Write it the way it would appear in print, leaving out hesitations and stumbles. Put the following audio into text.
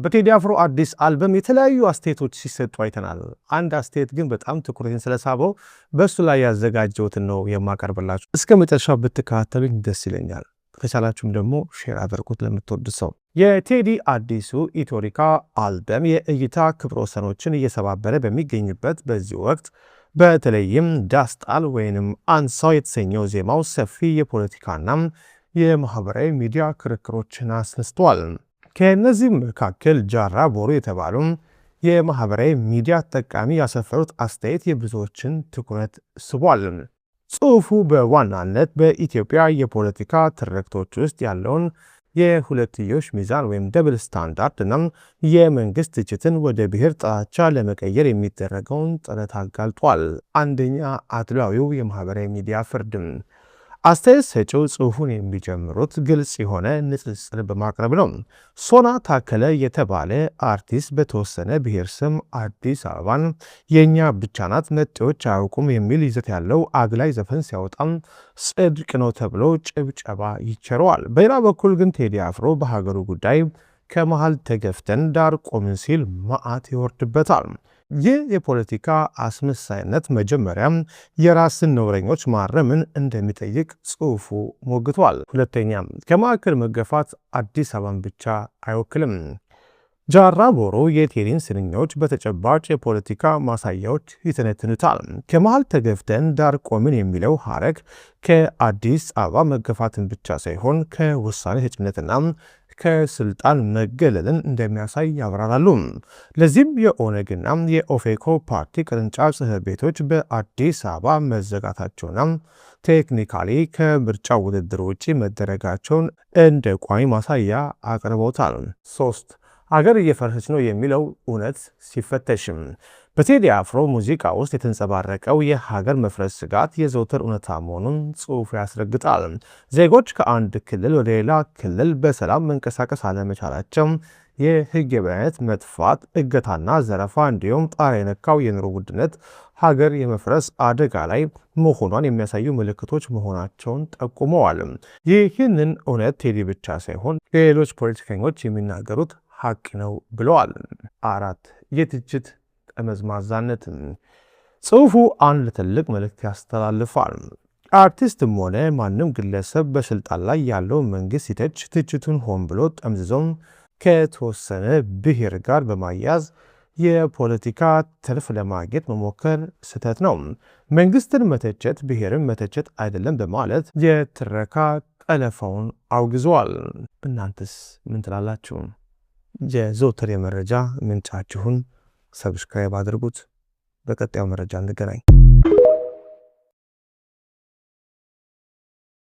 በቴዲ አፍሮ አዲስ አልበም የተለያዩ አስተያየቶች ሲሰጡ አይተናል። አንድ አስተያየት ግን በጣም ትኩረቴን ስለሳበው በሱ ላይ ያዘጋጀሁትን ነው የማቀርብላችሁ። እስከ መጨረሻው ብትከታተሉኝ ደስ ይለኛል። ከቻላችሁም ደግሞ ሼር አድርጉት ለምትወዱ ሰው። የቴዲ አዲሱ ኢትዮሪካ አልበም የእይታ ክብረ ወሰኖችን እየሰባበረ በሚገኝበት በዚህ ወቅት በተለይም ዳስጣል ወይንም አንሳው የተሰኘው ዜማው ሰፊ የፖለቲካና የማህበራዊ ሚዲያ ክርክሮችን አስነስቷል። ከነዚህም መካከል ጃራ ቦሩ የተባሉ የማህበራዊ ሚዲያ ተጠቃሚ ያሰፈሩት አስተያየት የብዙዎችን ትኩረት ስቧል። ጽሑፉ በዋናነት በኢትዮጵያ የፖለቲካ ትርክቶች ውስጥ ያለውን የሁለትዮሽ ሚዛን ወይም ደብል ስታንዳርድ እና የመንግስት ትችትን ወደ ብሔር ጥላቻ ለመቀየር የሚደረገውን ጥረት አጋልጧል። አንደኛ አድሏዊው የማህበራዊ ሚዲያ ፍርድም። አስተያየት ሰጪው ጽሑፉን የሚጀምሩት ግልጽ የሆነ ንጽጽር በማቅረብ ነው። ሶና ታከለ የተባለ አርቲስት በተወሰነ ብሔር ስም አዲስ አበባን የእኛ ብቻ ናት ነጤዎች አያውቁም የሚል ይዘት ያለው አግላይ ዘፈን ሲያወጣም ጽድቅ ነው ተብሎ ጭብጨባ ይቸረዋል። በሌላ በኩል ግን ቴዲ አፍሮ በሀገሩ ጉዳይ ከመሃል ተገፍተን ዳር ቆምን ሲል መዓት ይወርድበታል። ይህ የፖለቲካ አስመሳይነት መጀመሪያም የራስን ነውረኞች ማረምን እንደሚጠይቅ ጽሑፉ ሞግቷል። ሁለተኛም ከማዕከል መገፋት አዲስ አበባን ብቻ አይወክልም። ጃራ ቦሩ የቴዲን ስንኞች በተጨባጭ የፖለቲካ ማሳያዎች ይተነትኑታል። ከመሃል ተገፍተን ዳር ቆምን የሚለው ሐረግ ከአዲስ አበባ መገፋትን ብቻ ሳይሆን ከውሳኔ ሰጭነትና ከስልጣን መገለልን እንደሚያሳይ ያብራራሉ። ለዚህም የኦነግና የኦፌኮ ፓርቲ ቅርንጫፍ ጽሕፈት ቤቶች በአዲስ አበባ መዘጋታቸውና ቴክኒካሊ ከምርጫ ውድድር ውጭ መደረጋቸውን እንደ ቋሚ ማሳያ አቅርበውታል። 3 አገር እየፈረሰች ነው የሚለው እውነት ሲፈተሽም በቴዲ አፍሮ ሙዚቃ ውስጥ የተንጸባረቀው የሀገር መፍረስ ስጋት የዘውትር እውነታ መሆኑን ጽሑፉ ያስረግጣል። ዜጎች ከአንድ ክልል ወደ ሌላ ክልል በሰላም መንቀሳቀስ አለመቻላቸው፣ የሕግ የበላይነት መጥፋት፣ እገታና ዘረፋ እንዲሁም ጣሪያ የነካው የኑሮ ውድነት ሀገር የመፍረስ አደጋ ላይ መሆኗን የሚያሳዩ ምልክቶች መሆናቸውን ጠቁመዋል። ይህንን እውነት ቴዲ ብቻ ሳይሆን ሌሎች ፖለቲከኞች የሚናገሩት ሀቅ ነው ብለዋል። 4 የትችት ጠመዝማዛነት። ጽሑፉ አንድ ትልቅ መልእክት ያስተላልፋል። አርቲስትም ሆነ ማንም ግለሰብ በስልጣን ላይ ያለው መንግስት ሲተች ትችቱን ሆን ብሎ ጠምዝዞም ከተወሰነ ብሔር ጋር በማያዝ የፖለቲካ ትርፍ ለማግኘት መሞከር ስህተት ነው። መንግስትን መተቸት ብሔርን መተቸት አይደለም በማለት የትረካ ጠለፋውን አውግዘዋል። እናንተስ ምን ትላላችሁ? የዘወትር የመረጃ ምንጫችሁን ሰብስክራይብ አድርጉት። በቀጣዩ መረጃ እንገናኝ።